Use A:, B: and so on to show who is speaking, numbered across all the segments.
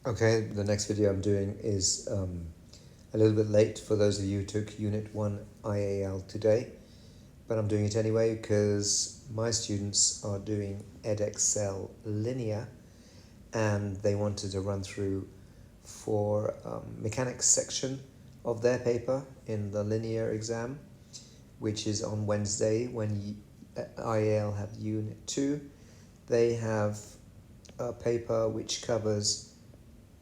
A: Okay, the next video I'm doing is a little bit late for those of you who took Unit 1 IAL today, but I'm doing it anyway because my students are doing Edexcel linear and they wanted to run through for mechanics section of their paper in the linear exam, which is on Wednesday when IAL have Unit 2. They have a paper which covers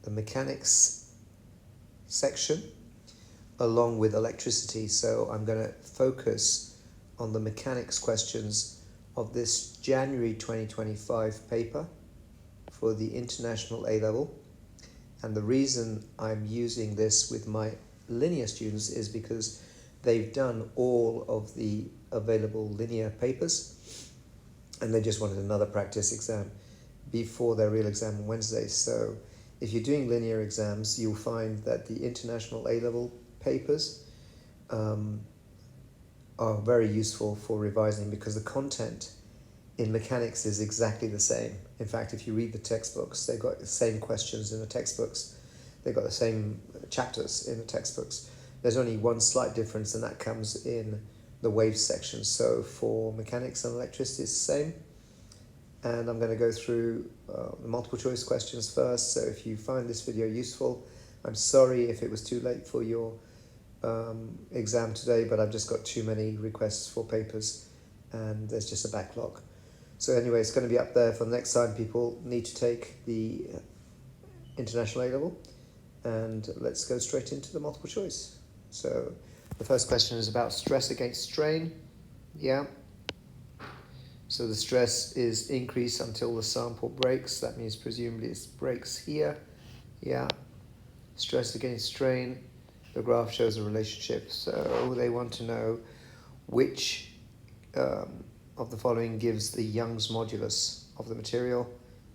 A: the mechanics section along with electricity. So I'm going to focus on the mechanics questions of this January 2025 paper for the International A-Level. And the reason I'm using this with my linear students is because they've done all of the available linear papers and they just wanted another practice exam before their real exam on Wednesday. So if you're doing linear exams, you'll find that the International A-Level papers are very useful for revising because the content in mechanics is exactly the same. In fact, if you read the textbooks, they've got the same questions in the textbooks. They've got the same chapters in the textbooks. There's only one slight difference, and that comes in the waves section. So for mechanics and electricity, it's the same. And I'm going to go through the multiple choice questions first. So if you find this video useful, I'm sorry if it was too late for your exam today, but I've just got too many requests for papers and there's just a backlog. So anyway, it's going to be up there for the next time people need to take the International A-Level. And let's go straight into the multiple choice. So the first question is about stress against strain. Yeah. So the stress is increased until the sample breaks. That means presumably it breaks here. Yeah. Stress against strain. The graph shows a relationship. So they want to know which of the following gives the Young's modulus of the material.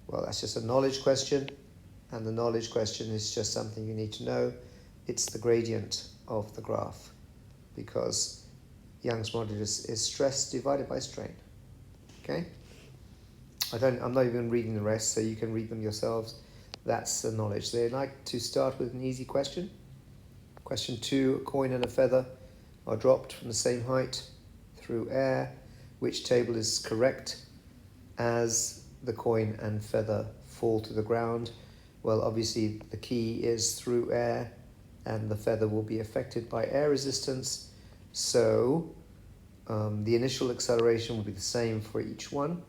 A: Well, that's just a knowledge question. And the knowledge question is just something you need to know. It's the gradient of the graph because Young's modulus is stress divided by strain. Okay, I'm not even reading the rest, so you can read them yourselves. That's the knowledge. They like to start with an easy question. Question 2, a coin and a feather are dropped from the same height through air. Which table is correct as the coin and feather fall to the ground? Well, obviously the key is through air and the feather will be affected by air resistance. So the initial acceleration will be the same for each one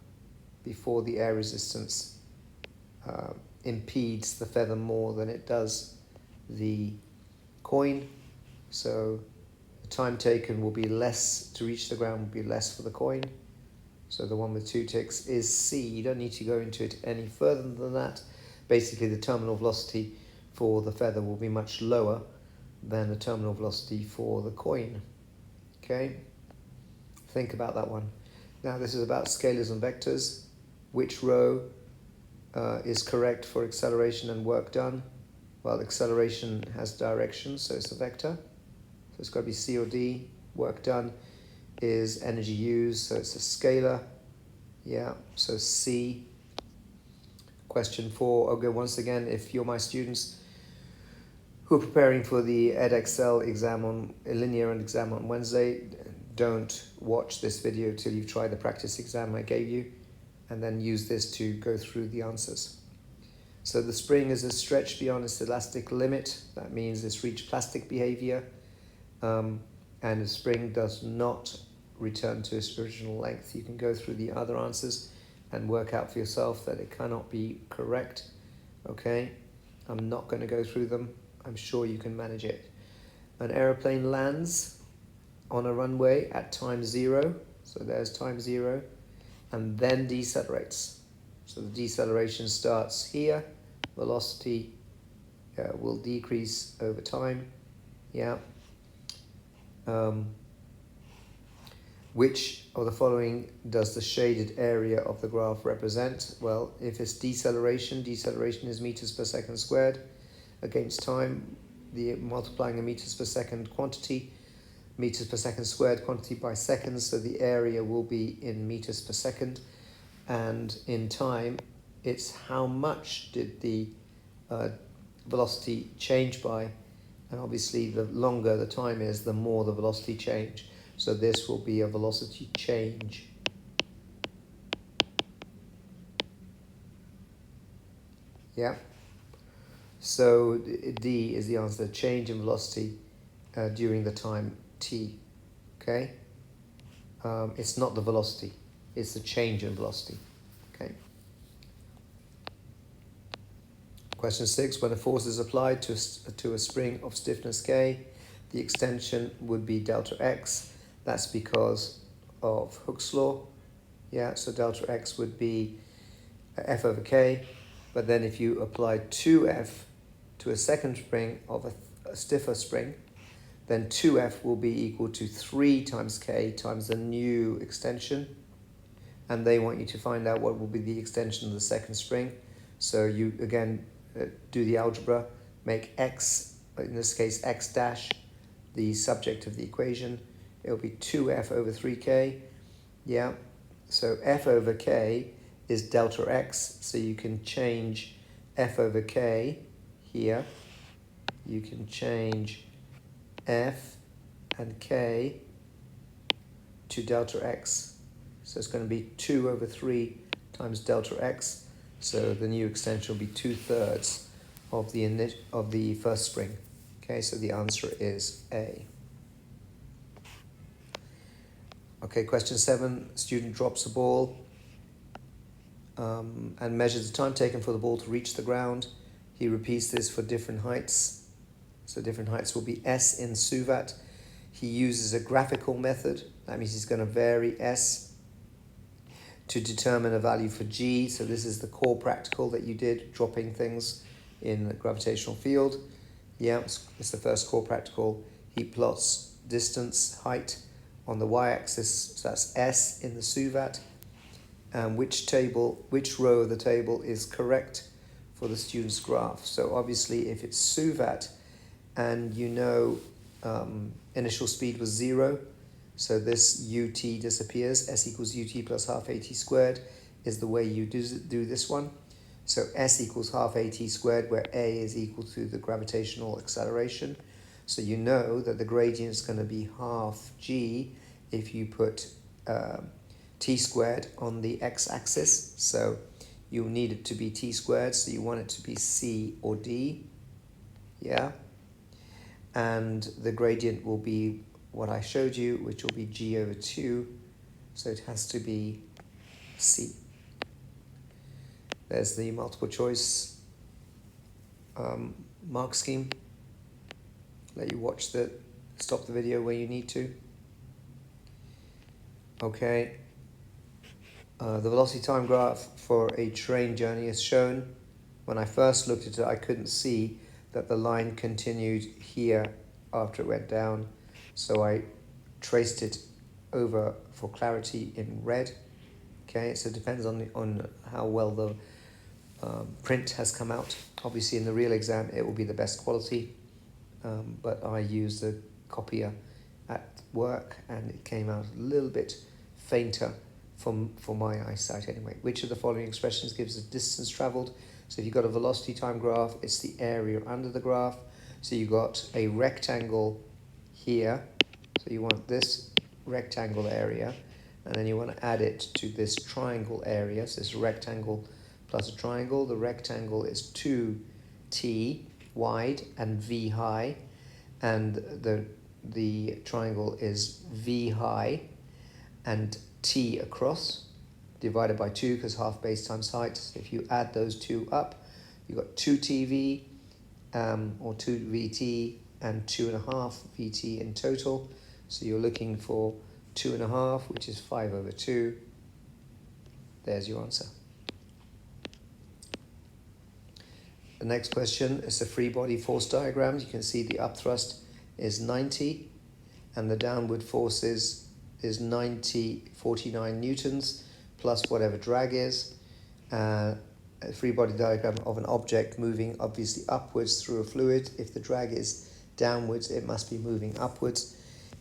A: before the air resistance impedes the feather more than it does the coin. So the time taken will be less to reach the ground, will be less for the coin. So the one with 2 ticks is C. You don't need to go into it any further than that. Basically, the terminal velocity for the feather will be much lower than the terminal velocity for the coin. Okay? Think about that one. Now this is about scalars and vectors. Which row is correct for acceleration and work done? Well, acceleration has direction, so it's a vector. So it's got to be C or D. Work done is energy used, so it's a scalar. Yeah, so C. Question 4. Okay, once again, if you're my students who are preparing for the Edexcel exam on linear and exam on Wednesday, don't watch this video till you've tried the practice exam I gave you and then use this to go through the answers. So the spring is stretched beyond its elastic limit. That means it's reached plastic behavior and the spring does not return to its original length. You can go through the other answers and work out for yourself that it cannot be correct. Okay, I'm not going to go through them. I'm sure you can manage it. An aeroplane lands on a runway at time 0, so there's time 0, and then decelerates. So the deceleration starts here, velocity will decrease over time. Yeah. Which of the following does the shaded area of the graph represent? Well, if it's deceleration is meters per second squared against time, multiplying a meters per second quantity, meters per second squared quantity by seconds, so the area will be in meters per second, and in time it's how much did the velocity change by, and obviously the longer the time is, the more the velocity change. So this will be a velocity change. Yeah. So D is the answer, change in velocity during the time t. Okay. It's not the velocity, it's the change in velocity. Okay. Question 6, when a force is applied to a spring of stiffness K, the extension would be delta X. That's because of Hooke's law. Yeah, so delta X would be F over K. But then if you apply 2F to a second spring of a stiffer spring, then 2F will be equal to 3 times K times the new extension. And they want you to find out what will be the extension of the second spring. So you, again, do the algebra, make X, in this case X dash, the subject of the equation. It'll be 2F over 3K. Yeah, so F over K is delta X, so you can change F over K here. You can change F and K to delta X. So it's going to be 2 over 3 times delta X. So the new extension will be 2/3 of the first spring. Okay, so the answer is A. Okay, question 7. Student drops a ball and measures the time taken for the ball to reach the ground. He repeats this for different heights. So different heights will be S in SUVAT. He uses a graphical method. That means he's going to vary S to determine a value for G. So this is the core practical that you did, dropping things in the gravitational field. Yeah, it's the first core practical. He plots distance, height on the y-axis, so that's S in the SUVAT. And which row of the table is correct for the student's graph. So obviously if it's SUVAT and you know initial speed was 0, so this ut disappears. S equals ut plus half at squared is the way you do this one. So S equals half at squared, where A is equal to the gravitational acceleration. So you know that the gradient is going to be half G if you put t squared on the x-axis. So you'll need it to be t squared, so you want it to be C or D. Yeah. And the gradient will be what I showed you, which will be G over 2. So it has to be C. There's the multiple choice mark scheme. Let you stop the video where you need to. Okay. The velocity time graph for a train journey is shown. When I first looked at it, I couldn't see that the line continued here after it went down. So I traced it over for clarity in red. Okay, so it depends on how well the print has come out. Obviously in the real exam it will be the best quality, but I used a copier at work and it came out a little bit fainter for my eyesight anyway. Which of the following expressions gives the distance travelled? So if you've got a velocity time graph, it's the area under the graph. So you've got a rectangle here, so you want this rectangle area, and then you want to add it to this triangle area. So this rectangle plus a triangle. The rectangle is 2t wide and v high, and the triangle is v high and t across, divided by 2 because half base times height. So if you add those two up, you've got 2tv or 2vt and 2.5 vt in total. So you're looking for 2.5, which is 5 over 2. There's your answer. The next question is the free body force diagram. You can see the upthrust is 90 and the downward force is 49 newtons plus whatever drag is. A free body diagram of an object moving obviously upwards through a fluid. If the drag is downwards, it must be moving upwards.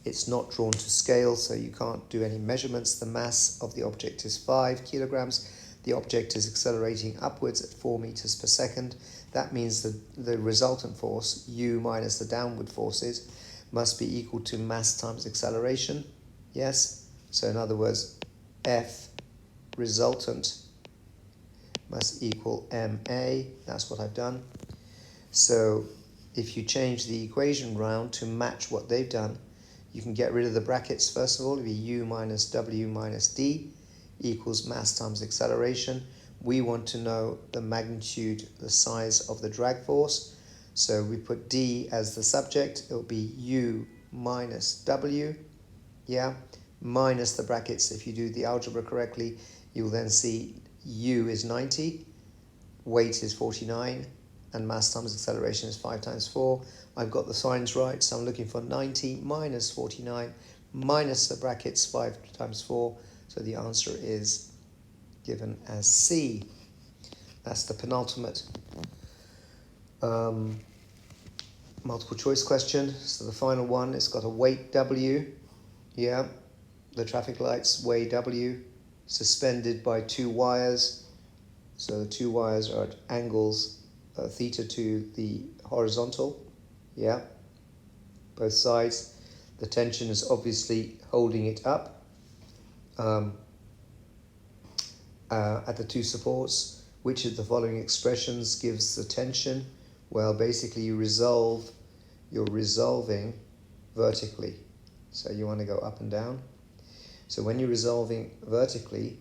A: It's not drawn to scale, so you can't do any measurements. The mass of the object is 5 kilograms. the object is accelerating upwards at 4 meters per second. That means that the resultant force, u minus the downward forces, must be equal to mass times acceleration. Yes? So in other words, F resultant must equal ma. That's what I've done. So if you change the equation round to match what they've done, you can get rid of the brackets first of all. It'll be u minus w minus d equals mass times acceleration. We want to know the magnitude, the size of the drag force. So we put d as the subject. It'll be u minus w, yeah, minus the brackets. If you do the algebra correctly, you'll then see u is 90, weight is 49, and mass times acceleration is 5 times 4. I've got the signs right, so I'm looking for 90 minus 49 minus the brackets 5 times 4. So the answer is given as C. That's the penultimate multiple choice question. So the final one, it's got a weight W. Yeah, the traffic lights weigh W, suspended by 2 wires. So the 2 wires are at angles theta to the horizontal. Yeah, both sides. The tension is obviously holding it up at the 2 supports. Which of the following expressions gives the tension? Well, basically you're resolving vertically. So you want to go up and down. So when you're resolving vertically,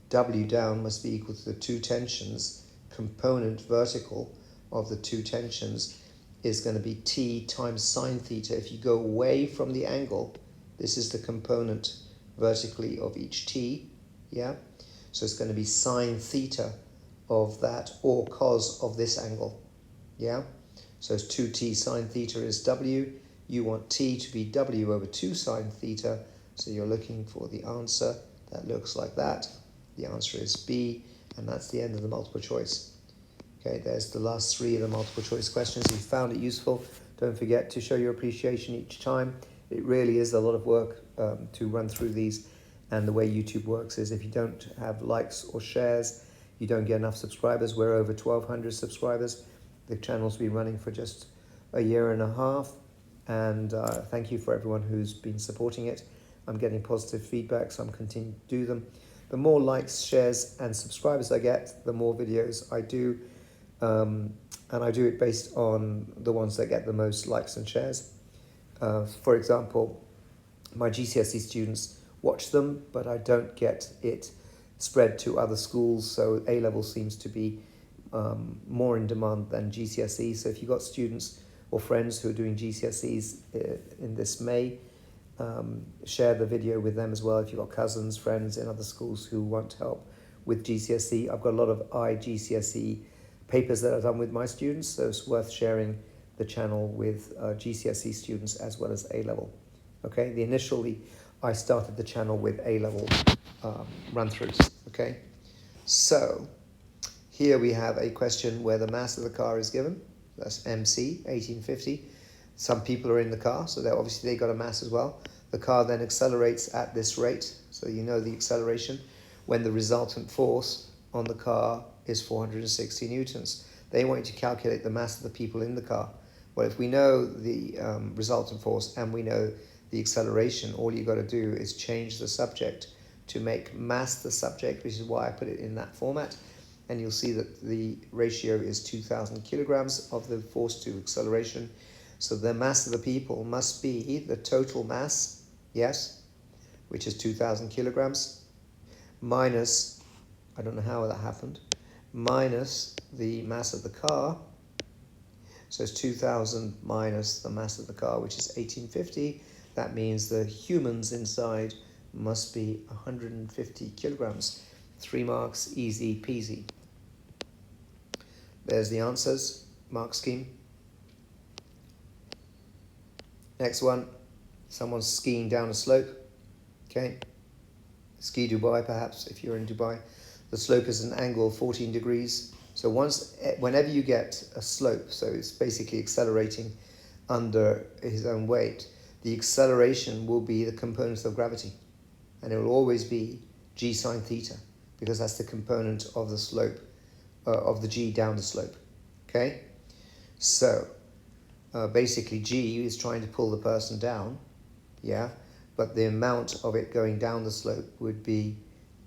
A: W down must be equal to the 2 tensions. Component vertical of the 2 tensions is going to be T times sine theta. If you go away from the angle, this is the component vertically of each T, yeah? So it's going to be sine theta of that, or cos of this angle, yeah? So it's 2t sine theta is W. You want T to be W over 2 sine theta, so you're looking for the answer that looks like that. The answer is B, and that's the end of the multiple choice. Okay, there's the last 3 of the multiple choice questions. If you found it useful, don't forget to show your appreciation each time. It really is a lot of work to run through these, and the way YouTube works is if you don't have likes or shares, you don't get enough subscribers. We're over 1,200 subscribers. The channel's been running for just a year and a half, and thank you for everyone who's been supporting it. I'm getting positive feedback, so I'm continuing to do them. The more likes, shares, and subscribers I get, the more videos I do, and I do it based on the ones that get the most likes and shares. For example, my GCSE students watch them, but I don't get it spread to other schools, so A-level seems to be more in demand than GCSE. So if you've got students or friends who are doing GCSEs in this May, share the video with them as well. If you've got cousins, friends in other schools who want help with GCSE, I've got a lot of GCSE papers that I've done with my students, so it's worth sharing the channel with GCSE students as well as A-level. Okay, initially I started the channel with A-level run-throughs. Okay, so here we have a question where the mass of the car is given. That's MC 1850. Some people are in the car, so obviously they got a mass as well. The car then accelerates at this rate, so you know the acceleration, when the resultant force on the car is 460 newtons. They want you to calculate the mass of the people in the car. Well, if we know the resultant force and we know the acceleration, all you got to do is change the subject to make mass the subject, which is why I put it in that format. And you'll see that the ratio is 2,000 kilograms of the force to acceleration. So the mass of the people must be the total mass, yes, which is 2,000 kilograms, minus, I don't know how that happened, minus the mass of the car. So it's 2,000 minus the mass of the car, which is 1850. That means the humans inside must be 150 kilograms. 3 marks, easy peasy. There's the answers, mark scheme. Next one, someone's skiing down a slope. Okay, ski Dubai perhaps if you're in Dubai. The slope is an angle of 14 degrees. So whenever you get a slope, so it's basically accelerating under his own weight, the acceleration will be the component of gravity, and it will always be g sine theta. because that's the component of the slope, of the g down the slope. Okay, so basically g is trying to pull the person down, yeah, but the amount of it going down the slope would be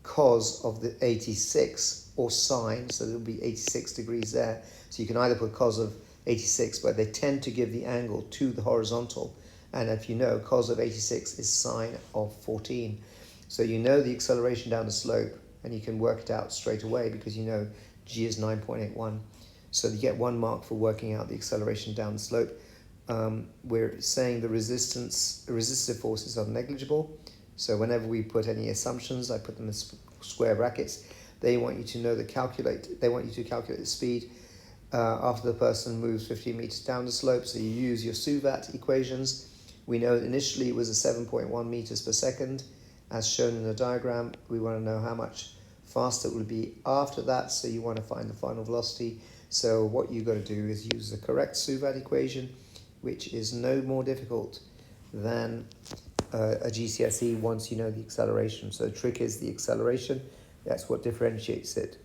A: cos of the 86, or sine, so there'll be 86 degrees there. So you can either put cos of 86, but they tend to give the angle to the horizontal. And if you know, cos of 86 is sine of 14. So you know the acceleration down the slope, and you can work it out straight away because you know g is 9.81. So you get 1 mark for working out the acceleration down the slope. We're saying the resistive forces are negligible. So whenever we put any assumptions, I put them in square brackets. They want you to know they want you to calculate the speed after the person moves 15 meters down the slope. So you use your SUVAT equations. We know initially it was a 7.1 meters per second, as shown in the diagram. We want to know how much faster it would be after that. So you want to find the final velocity. So what you've got to do is use the correct SUVAT equation, which is no more difficult than a GCSE once you know the acceleration. So the trick is the acceleration. That's what differentiates it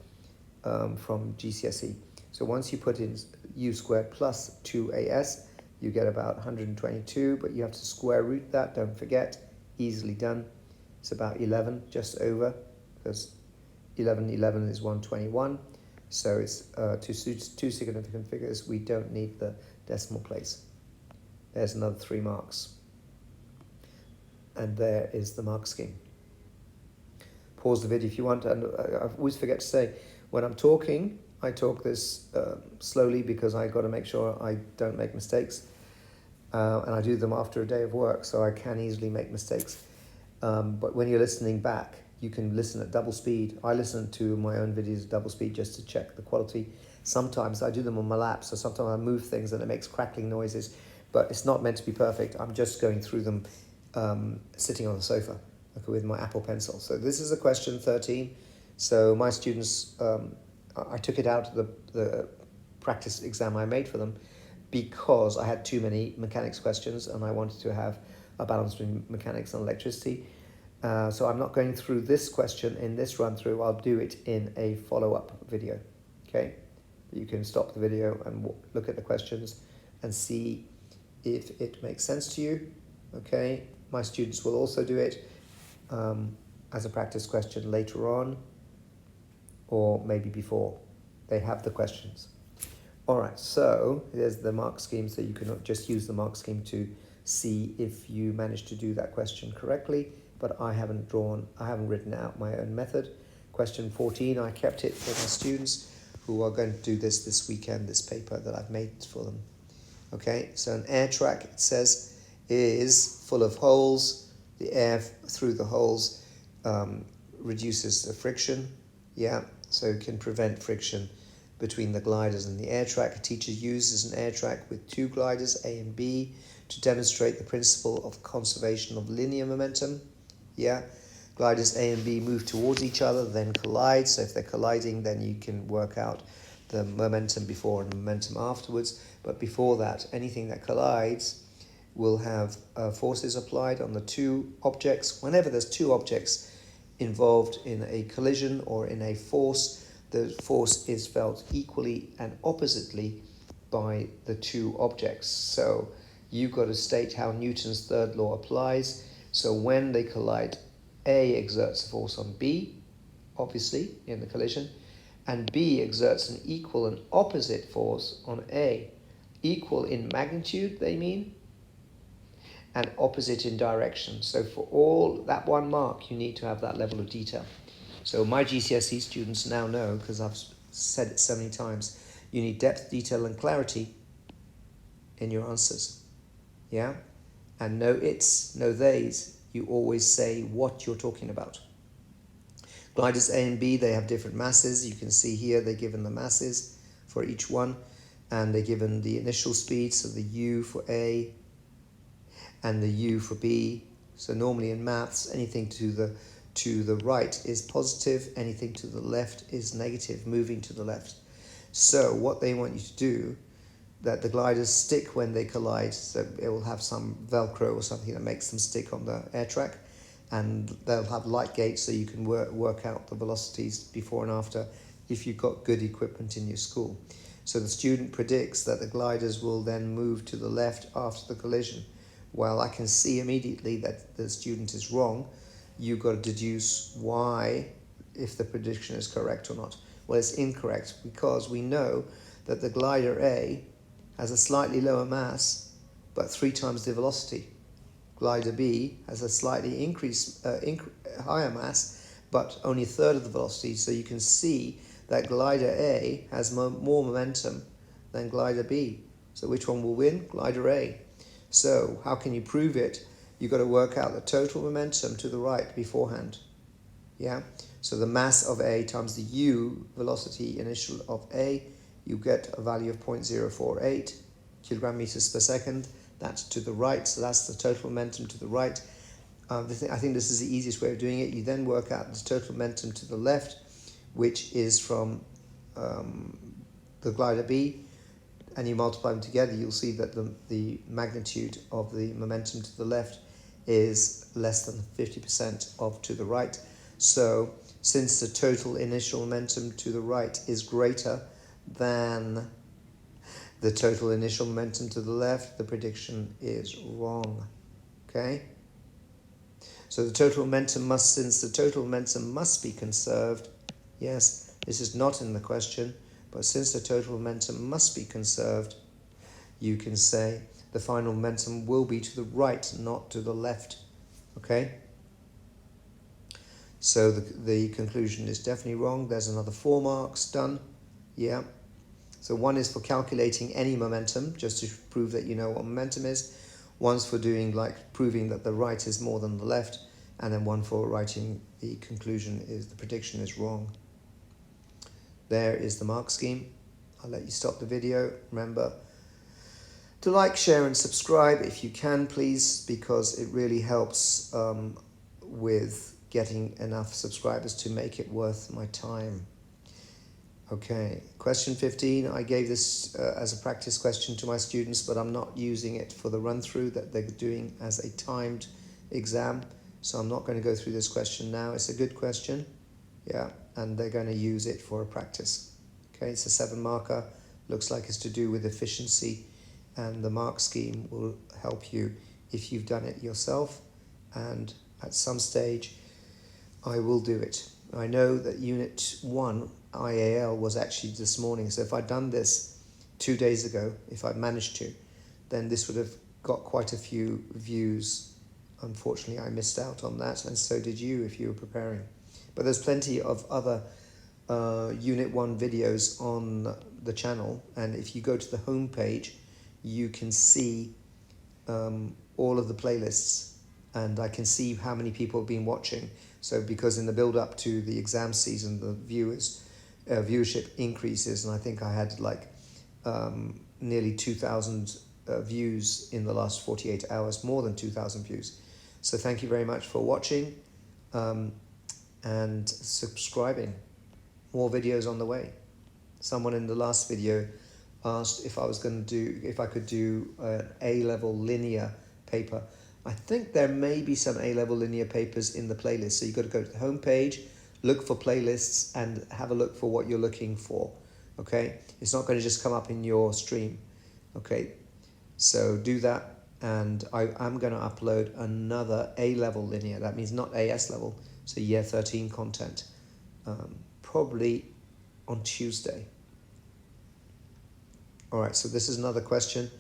A: from GCSE. So once you put in u squared plus 2as, you get about 122, but you have to square root that, don't forget, easily done. It's about 11, just over, because 11 is 121. So it's two significant figures. We don't need the decimal place. There's another 3 marks. And there is the mark scheme. Pause the video if you want. And I always forget to say, when I'm talking, I talk this slowly because I got to make sure I don't make mistakes. And I do them after a day of work, so I can easily make mistakes. But when you're listening back, you can listen at double speed. I listen to my own videos at double speed just to check the quality. Sometimes I do them on my lap, so sometimes I move things and it makes crackling noises, but it's not meant to be perfect. I'm just going through them sitting on the sofa, okay, with my Apple Pencil. So this is a question 13. So my students, I took it out of the practice exam I made for them because I had too many mechanics questions and I wanted to have a balance between mechanics and electricity. So I'm not going through this question in this run through. I'll do it in a follow-up video, okay? You can stop the video and look at the questions and see if it makes sense to you, okay? My students will also do it as a practice question later on, or maybe before they have the questions. All right, so there's the mark scheme, so you can just use the mark scheme to see if you managed to do that question correctly, but I haven't written out my own method. Question 14, I kept it for my students who are going to do this weekend, this paper that I've made for them. Okay, so an air track, it says, is full of holes. The air through the holes reduces the friction, yeah, so it can prevent friction between the gliders and the air track. A teacher uses an air track with 2 gliders, A and B, to demonstrate the principle of conservation of linear momentum, yeah. Gliders A and B move towards each other, then collide. So if they're colliding, then you can work out the momentum before and momentum afterwards. But before that, anything that collides will have forces applied on the 2 objects. Whenever there's 2 objects involved in a collision or in a force, the force is felt equally and oppositely by the 2 objects. So you've got to state how Newton's third law applies. So when they collide, A exerts a force on B, obviously, in the collision, and B exerts an equal and opposite force on A. Equal in magnitude, they mean, and opposite in direction. So for all that 1 mark, you need to have that level of detail. So my GCSE students now know, because I've said it so many times, you need depth, detail, and clarity in your answers. Yeah? And no its, no theys. You always say what you're talking about. Gliders A and B, they have different masses. You can see here they're given the masses for each one, and they're given the initial speed, so the U for A and the U for B. So normally in maths, anything to the right is positive, anything to the left is negative, moving to the left. So what they want you to do, that the gliders stick when they collide, so it will have some Velcro or something that makes them stick on the air track, and they'll have light gates so you can work out the velocities before and after if you've got good equipment in your school. So the student predicts that the gliders will then move to the left after the collision. Well, I can see immediately that the student is wrong. You've got to deduce why, if the prediction is correct or not. Well, it's incorrect because we know that the glider A has a slightly lower mass, but 3 times the velocity. Glider B has a slightly higher mass, but only a third of the velocity. So you can see that glider A has more momentum than glider B. So which one will win? Glider A. So how can you prove it? You've got to work out the total momentum to the right beforehand. Yeah. So the mass of A times the U velocity initial of A, you get a value of 0.048 kilogram meters per second. That's to the right, so that's the total momentum to the right. I think this is the easiest way of doing it. You then work out the total momentum to the left, which is from the glider B, and you multiply them together. You'll see that the magnitude of the momentum to the left is less than 50% of to the right. So since the total initial momentum to the right is greater than the total initial momentum to the left, the prediction is wrong. Okay? So the total momentum since the total momentum must be conserved, yes, this is not in the question, but since the total momentum must be conserved, you can say the final momentum will be to the right, not to the left. Okay? So the conclusion is definitely wrong. There's another 4 marks done. Yeah. So one is for calculating any momentum, just to prove that you know what momentum is. One's for doing proving that the right is more than the left, and then one for writing the conclusion is the prediction is wrong. There is the mark scheme. I'll let you stop the video. Remember to like, share and subscribe if you can, please, because it really helps with getting enough subscribers to make it worth my time. Okay, question 15. I gave this as a practice question to my students, but I'm not using it for the run-through that they're doing as a timed exam. So I'm not going to go through this question now. It's a good question. Yeah, and they're going to use it for a practice. Okay, it's a 7 marker. Looks like it's to do with efficiency, and the mark scheme will help you if you've done it yourself, and at some stage I will do it. I know that Unit 1 IAL was actually this morning, so if I'd done this 2 days ago, if I'd managed to, then this would have got quite a few views. Unfortunately, I missed out on that, and so did you if you were preparing. But there's plenty of other Unit 1 videos on the channel, and if you go to the home page, you can see all of the playlists, and I can see how many people have been watching. So because in the build-up to the exam season, the viewership increases, and I think I had nearly 2,000 views in the last 48 hours, more than 2,000 views. So thank you very much for watching and subscribing. More videos on the way. Someone in the last video asked if I could do an A-level linear paper. I think there may be some A-level linear papers in the playlist. So you've got to go to the home page, look for playlists, and have a look for what you're looking for. Okay? It's not going to just come up in your stream. Okay? So do that, and I'm going to upload another A-level linear. That means not AS level, so year 13 content. Probably on Tuesday. Alright, so this is another question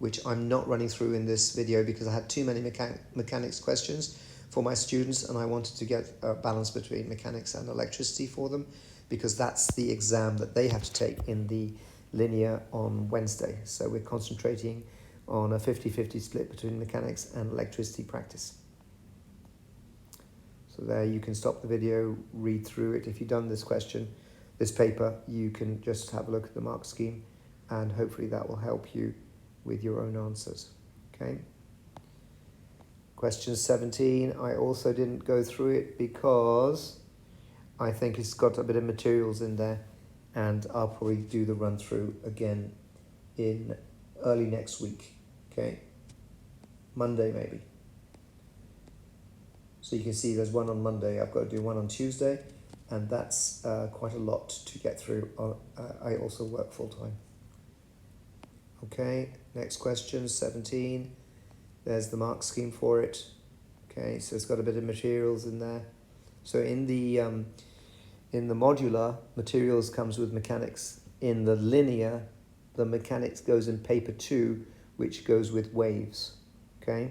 A: which I'm not running through in this video because I had too many mechanics questions for my students, and I wanted to get a balance between mechanics and electricity for them, because that's the exam that they have to take in the linear on Wednesday. So we're concentrating on a 50-50 split between mechanics and electricity practice. So there, you can stop the video, read through it. If you've done this paper, you can just have a look at the mark scheme, and hopefully that will help you with your own answers. Okay. Question 17, I also didn't go through it because I think it's got a bit of materials in there, and I'll probably do the run through again in early next week. Okay. Monday maybe. So you can see there's one on Monday, I've got to do one on Tuesday, and that's quite a lot to get through. I also work full-time. Okay, next question, 17. There's the mark scheme for it. Okay, so it's got a bit of materials in there. So in the modular, materials comes with mechanics. In the linear, the mechanics goes in paper 2, which goes with waves. Okay,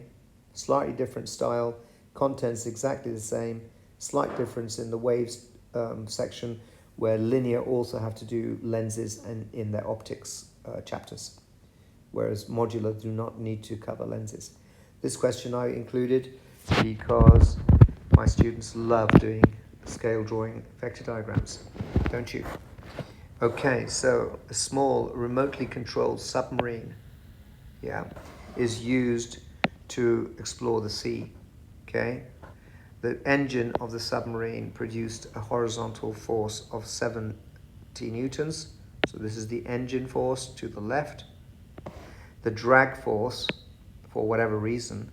A: slightly different style, contents exactly the same, slight difference in the waves section, where linear also have to do lenses and in their optics chapters, whereas modular do not need to cover lenses. This question I included because my students love doing scale drawing vector diagrams, don't you? Okay, so a small remotely controlled submarine, is used to explore the sea. Okay, the engine of the submarine produced a horizontal force of 70 newtons. So this is the engine force to the left. The drag force, for whatever reason,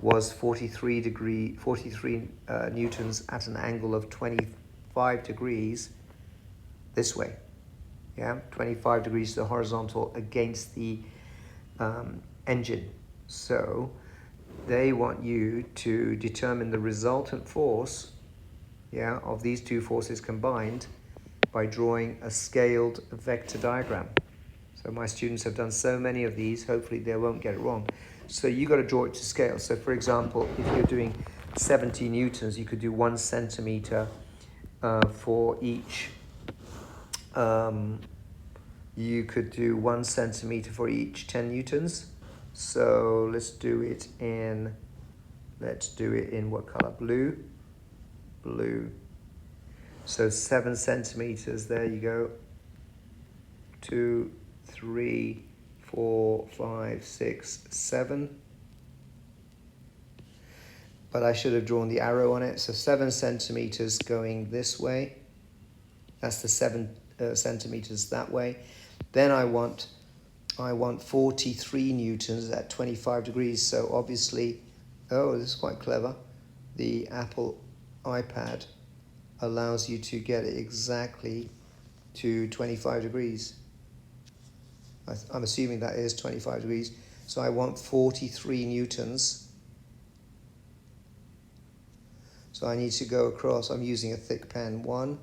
A: was 43 newtons at an angle of 25 degrees this way. 25 degrees to the horizontal against the engine. So they want you to determine the resultant force of these two forces combined by drawing a scaled vector diagram. So my students have done so many of these, hopefully they won't get it wrong. So you got to draw it to scale. So for example, if you're doing 70 newtons, you could do 1 centimeter for each. You could do 1 centimeter for each 10 newtons. So let's do it in what color? Blue. So 7 centimeters, there you go. 2, 3, 4, 5, 6, 7. But I should have drawn the arrow on it. So 7 centimeters going this way. That's the 7 centimeters that way. Then I want 43 newtons at 25 degrees. So obviously, this is quite clever. The Apple iPad allows you to get it exactly to 25 degrees. I'm assuming that is 25 degrees. So I want 43 newtons. So I need to go across. I'm using a thick pen. 1,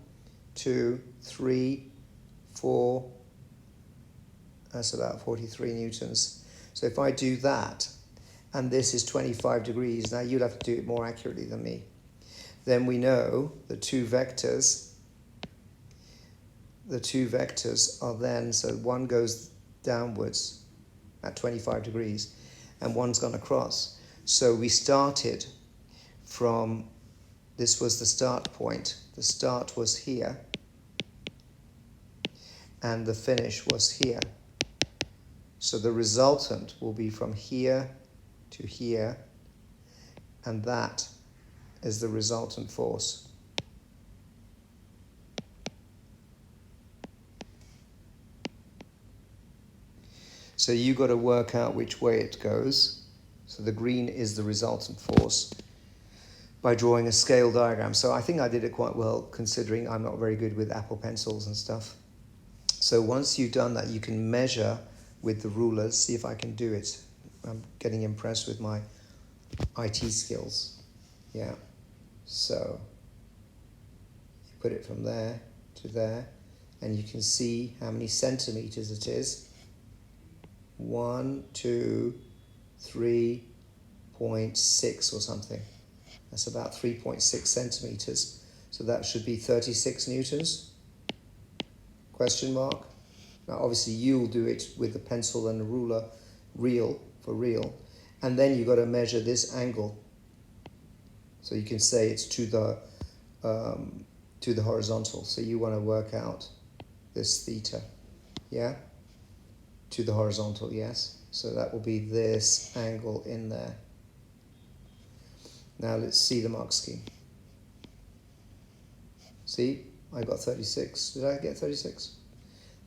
A: 2, 3, 4. That's about 43 newtons. So if I do that, and this is 25 degrees, now you'd have to do it more accurately than me. Then we know the two vectors are then, so one goes downwards at 25 degrees and one's gone across. So we started from, this was the start point. The start was here and the finish was here. So the resultant will be from here to here, and that is the resultant force. So you've got to work out which way it goes. So the green is the resultant force by drawing a scale diagram. So I think I did it quite well, considering I'm not very good with Apple pencils and stuff. So once you've done that, you can measure with the rulers, see if I can do it. I'm getting impressed with my IT skills. So you put it from there to there, and you can see how many centimeters it is. 1, 2, 3.6 or something. That's about 3.6 centimeters. So that should be 36 newtons? Question mark. Now obviously you'll do it with the pencil and the ruler, real. And then you've got to measure this angle. So you can say it's to the horizontal. So you want to work out this theta, to the horizontal, yes. So that will be this angle in there. Now let's see the mark scheme. See, I got 36. Did I get 36?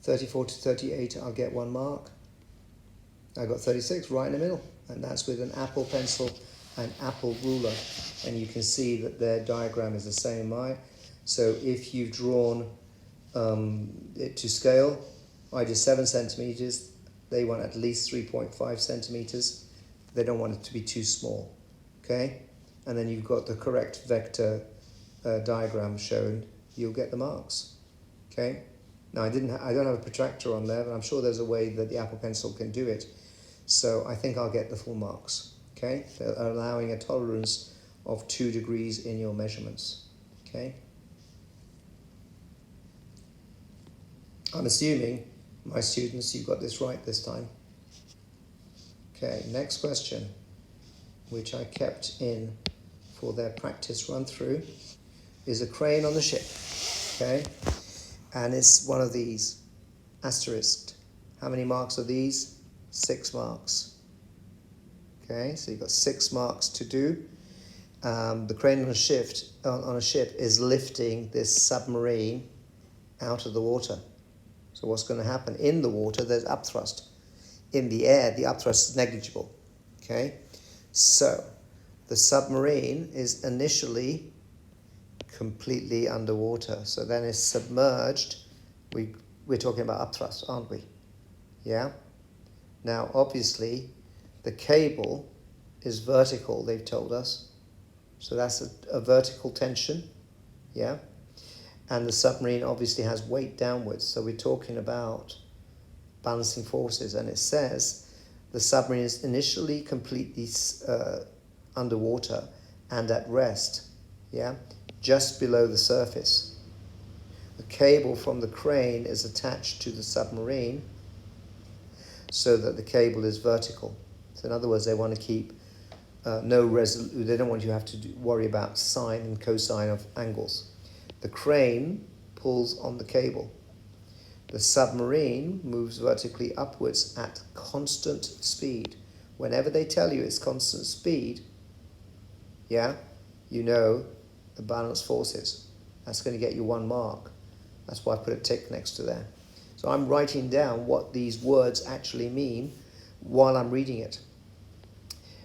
A: 34 to 38, I'll get 1 mark. I got 36 right in the middle, and that's with an Apple pencil an Apple ruler, and you can see that their diagram is the same. So if you've drawn it to scale, I did 7 centimeters. They want at least 3.5 centimeters. They don't want it to be too small. Okay, and then you've got the correct vector diagram shown. You'll get the marks. Okay. Now I don't have a protractor on there, but I'm sure there's a way that the Apple Pencil can do it. So I think I'll get the full marks. Okay, they're allowing a tolerance of 2 degrees in your measurements. Okay. I'm assuming, my students, you got this right this time. Okay, next question, which I kept in for their practice run through, is a crane on the ship. Okay, and it's one of these, asterisked. How many marks are these? 6 marks. Okay, so you've got 6 marks to do. The crane on a ship is lifting this submarine out of the water. So what's going to happen? In the water, there's upthrust. In the air, the upthrust is negligible. Okay, so the submarine is initially completely underwater. So then it's submerged. We're talking about upthrust, aren't we? Yeah. Now, obviously, the cable is vertical, they've told us. So that's a vertical tension. Yeah. And the submarine obviously has weight downwards. So we're talking about balancing forces. And it says the submarine is initially completely underwater and at rest. Yeah. Just below the surface. The cable from the crane is attached to the submarine so that the cable is vertical. So in other words, they want to keep they don't want you to have to worry about sine and cosine of angles. The crane pulls on the cable. The submarine moves vertically upwards at constant speed. Whenever they tell you it's constant speed, yeah, you know the balance forces. That's going to get you 1 mark. That's why I put a tick next to there. So I'm writing down what these words actually mean while I'm reading it.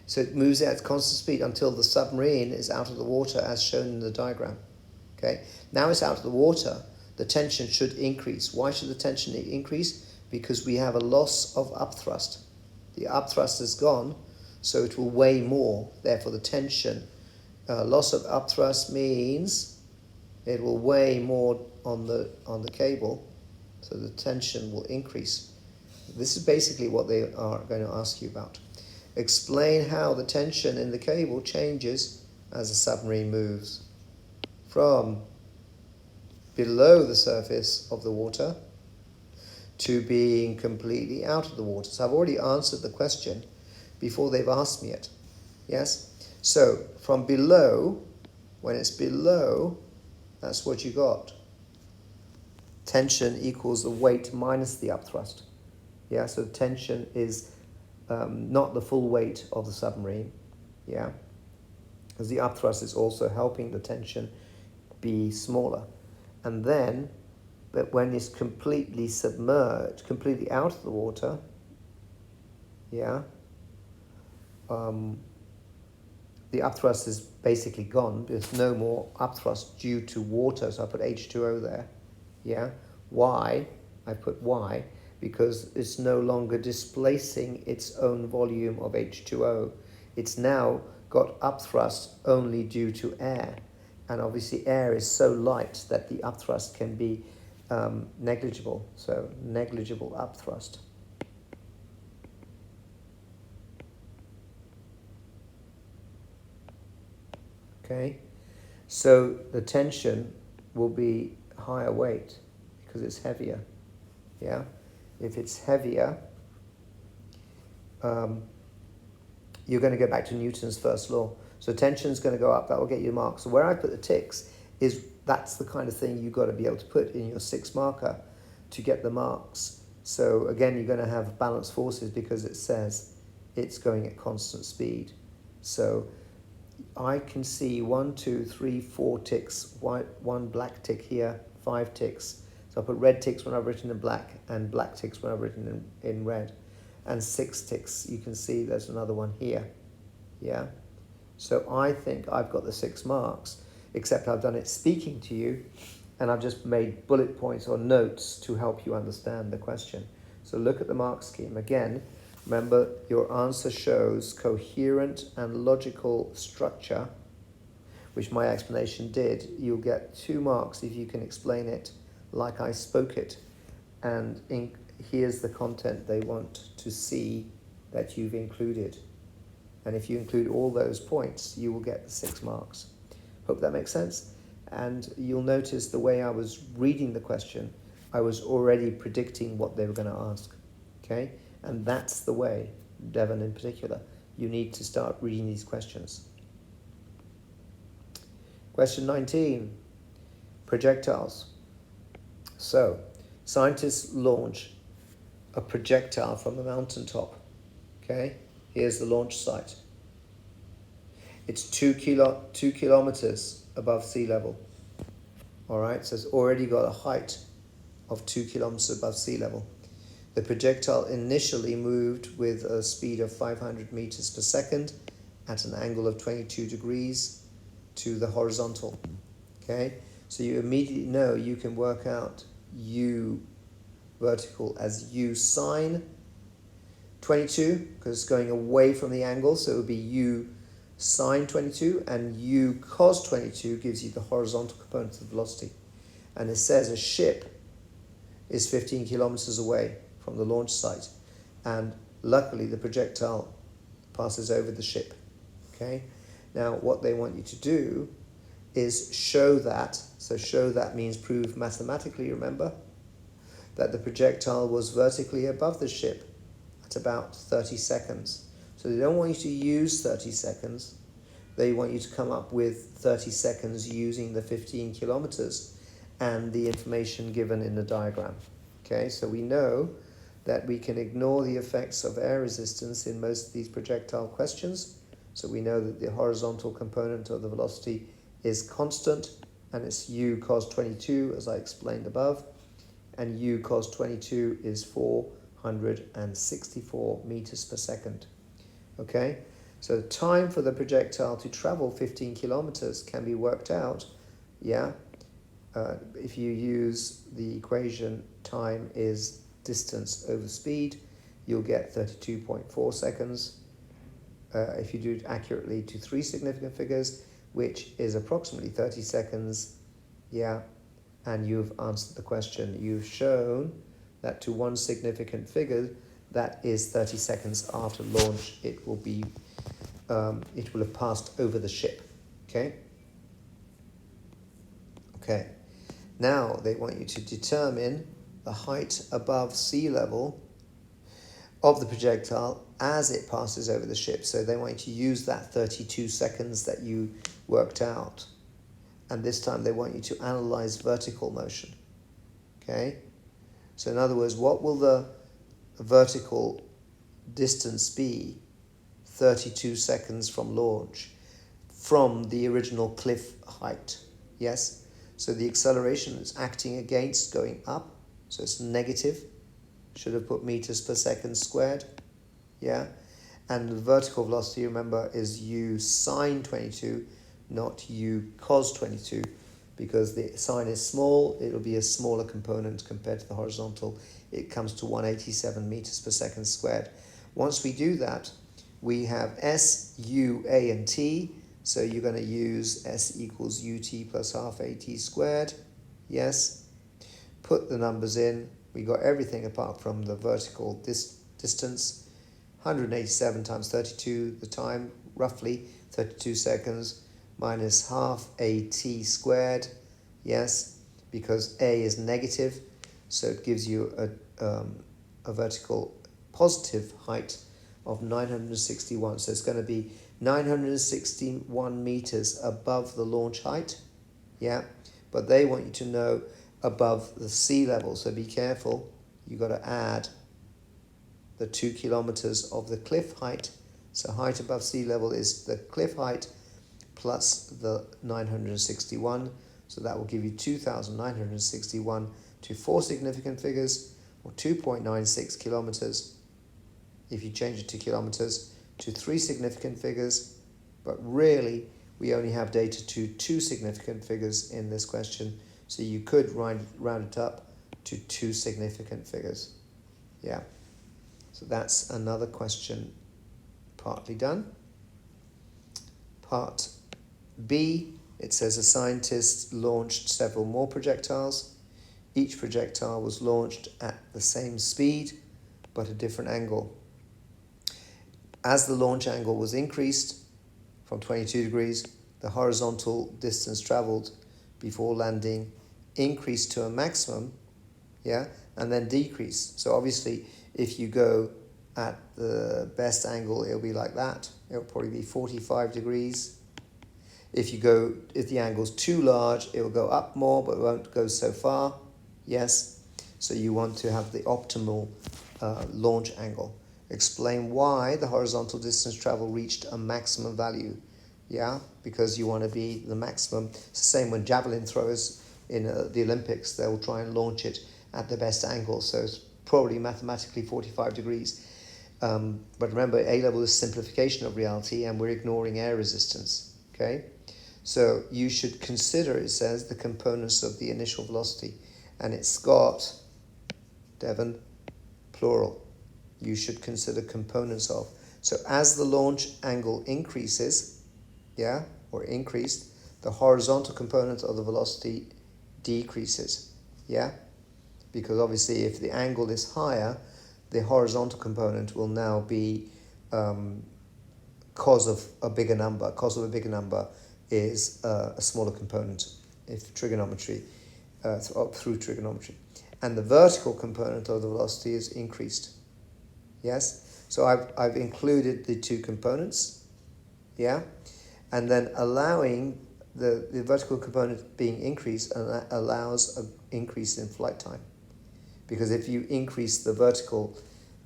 A: So it moves at constant speed until the submarine is out of the water as shown in the diagram. Okay. Now it's out of the water, the tension should increase. Why should the tension increase? Because we have a loss of upthrust. The upthrust is gone, so it will weigh more. Therefore, the tension, loss of upthrust means it will weigh more on the cable, so the tension will increase. This is basically what they are going to ask you about. Explain how the tension in the cable changes as the submarine moves from below the surface of the water to being completely out of the water. So I've already answered the question before they've asked me it. Yes? So from below, when it's below, that's what you got. Tension equals the weight minus the upthrust. Yeah, so tension is not the full weight of the submarine. Yeah, because the upthrust is also helping the tension be smaller. And then, but when it's completely submerged, completely out of the water, yeah, the upthrust is basically gone. There's no more upthrust due to water, so I put H2O there. Yeah, why? I put Y because it's no longer displacing its own volume of H2O. It's now got upthrust only due to air. And obviously air is so light that the upthrust can be negligible. So negligible upthrust. Okay, so the tension will be higher weight because it's heavier. Yeah, if it's heavier, you're going to go back to Newton's first law. So tension's going to go up. That will get you marks. So where I put the ticks is that's the kind of thing you've got to be able to put in your 6 marker to get the marks. So again, you're going to have balance forces because it says it's going at constant speed. So I can see 1, 2, 3, 4 ticks, one black tick here, 5 ticks. So I put red ticks when I've written in black and black ticks when I've written in red. And 6 ticks, you can see there's another one here. Yeah. So I think I've got the 6 marks, except I've done it speaking to you, and I've just made bullet points or notes to help you understand the question. So look at the mark scheme. Again, remember your answer shows coherent and logical structure, which my explanation did. You'll get 2 marks if you can explain it like I spoke it. And here's the content they want to see that you've included. And if you include all those points, you will get the 6 marks. Hope that makes sense. And you'll notice the way I was reading the question, I was already predicting what they were going to ask. Okay? And that's the way, Devon in particular, you need to start reading these questions. Question 19, projectiles. So, scientists launch a projectile from a mountaintop. Okay? Here's the launch site. It's 2 kilometers above sea level. All right, so it's already got a height of 2 kilometers above sea level. The projectile initially moved with a speed of 500 meters per second at an angle of 22 degrees to the horizontal. Okay, so you immediately know you can work out u vertical as u sine 22, because it's going away from the angle, so it would be u sine 22, and u cos 22 gives you the horizontal component of the velocity. And it says a ship is 15 kilometers away from the launch site, and luckily the projectile passes over the ship. Okay, now what they want you to do is show that. So show that means prove mathematically, remember, that the projectile was vertically above the ship at about 30 seconds. So they don't want you to use 30 seconds. They want you to come up with 30 seconds using the 15 kilometers and the information given in the diagram. Okay, so we know that we can ignore the effects of air resistance in most of these projectile questions. So we know that the horizontal component of the velocity is constant, and it's u cos 22, as I explained above, and u cos 22 is 464 meters per second. Okay, so the time for the projectile to travel 15 kilometers can be worked out, if you use the equation time is distance over speed, you'll get 32.4 seconds. If you do it accurately to 3 significant figures, which is approximately 30 seconds, and you've answered the question. You've shown that to 1 significant figure, that is 30 seconds after launch, it will have passed over the ship. Okay? Okay. Now they want you to determine the height above sea level of the projectile as it passes over the ship. So they want you to use that 32 seconds that you worked out. And this time they want you to analyze vertical motion. Okay? So in other words, what will the vertical distance be 32 seconds from launch from the original cliff height? Yes? So the acceleration is acting against going up, so it's negative. Should have put meters per second squared. And the vertical velocity, remember, is u sine 22, not u cos 22, because the sine is small, it'll be a smaller component compared to the horizontal. It comes to 187 meters per second squared. Once we do that, we have s, u, a, and t. So you're going to use s equals ut plus half at squared. Yes. Put the numbers in. We got everything apart from the vertical distance. 187 times 32, the time, roughly 32 seconds, minus half at squared. Yes, because a is negative, so it gives you a vertical positive height of 961. So it's going to be 961 meters above the launch height. But they want you to know above the sea level, so be careful. You got to add the 2 kilometers of the cliff height. So height above sea level is the cliff height plus the 961. So that will give you 2,961 to 4 significant figures, or 2.96 kilometers. If you change it to kilometers, to 3 significant figures, But really, we only have data to 2 significant figures in this question, so you could round it up to 2 significant figures. Yeah, so that's another question partly done. Part B, it says a scientist launched several more projectiles. Each projectile was launched at the same speed, but a different angle. As the launch angle was increased from 22 degrees, the horizontal distance traveled before landing increased to a maximum, yeah, and then decreased. So obviously, if you go at the best angle, it'll be like that. It'll probably be 45 degrees. If the angle's too large, it will go up more, but it won't go so far. Yes, so you want to have the optimal launch angle. Explain why the horizontal distance travel reached a maximum value. Yeah, because you want to be the maximum. It's the same when javelin throwers in the Olympics, they'll try and launch it at the best angle. So it's probably mathematically 45 degrees. But remember, A-level is simplification of reality, and we're ignoring air resistance. Okay, so you should consider, it says, the components of the initial velocity. And it's got, Devon, plural. You should consider components of. So as the launch angle increases, yeah, or increased, the horizontal component of the velocity decreases, yeah? Because obviously if the angle is higher, the horizontal component will now be cos of a bigger number. Cos of a bigger number is a smaller component if trigonometry, through trigonometry. And the vertical component of the velocity is increased. Yes? So I've included the 2 components, yeah? And then allowing the vertical component being increased allows an increase in flight time. Because if you increase the vertical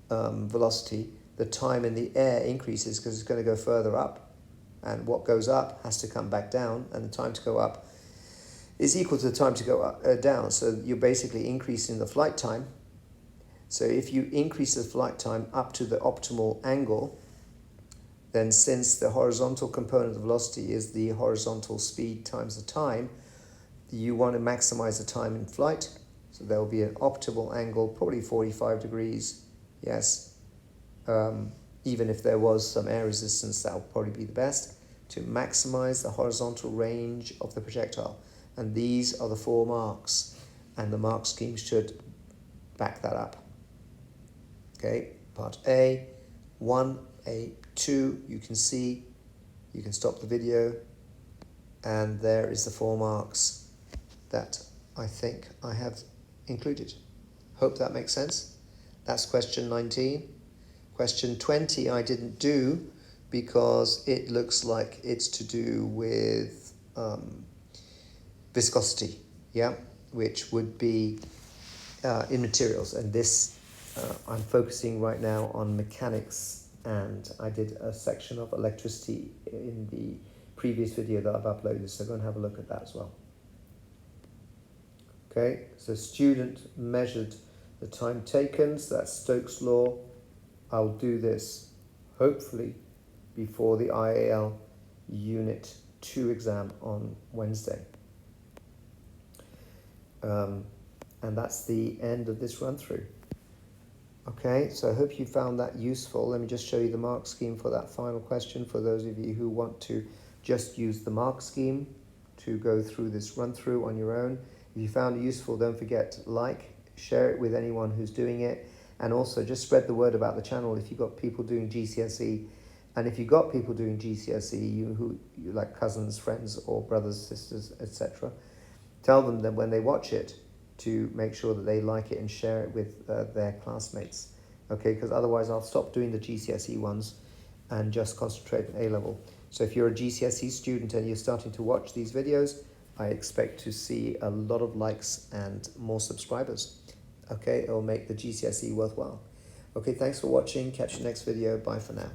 A: velocity, the time in the air increases because it's going to go further up. And what goes up has to come back down, and the time to go up is equal to the time to go up, down. So you're basically increasing the flight time. So if you increase the flight time up to the optimal angle, then since the horizontal component of velocity is the horizontal speed times the time, you want to maximize the time in flight. So there will be an optimal angle, probably 45 degrees, yes. Even if there was some air resistance, that will probably be the best, to maximize the horizontal range of the projectile. And these are the 4 marks, and the mark scheme should back that up. Okay, part A, 1, A, 2, you can see, you can stop the video, and there is the 4 marks that I think I have included. Hope that makes sense. That's question 19. Question 20 I didn't do because it looks like it's to do with viscosity, yeah, which would be in materials, and this I'm focusing right now on mechanics, and I did a section of electricity in the previous video that I've uploaded, so go and have a look at that as well. Okay, so student measured the time taken, so that's Stokes' law. I'll do this hopefully before the IAL Unit 2 exam on Wednesday. And that's the end of this run through. Okay, so I hope you found that useful. Let me just show you the mark scheme for that final question for those of you who want to just use the mark scheme to go through this run through on your own. If you found it useful, don't forget to like, share it with anyone who's doing it, and also just spread the word about the channel if you've got people doing GCSE. And if you've got people doing GCSE, you like cousins, friends, or brothers, sisters, etc., tell them that when they watch it to make sure that they like it and share it with their classmates. Okay, because otherwise I'll stop doing the GCSE ones and just concentrate on A-level. So if you're a GCSE student and you're starting to watch these videos, I expect to see a lot of likes and more subscribers. Okay, it'll make the GCSE worthwhile. Okay, thanks for watching. Catch you next video. Bye for now.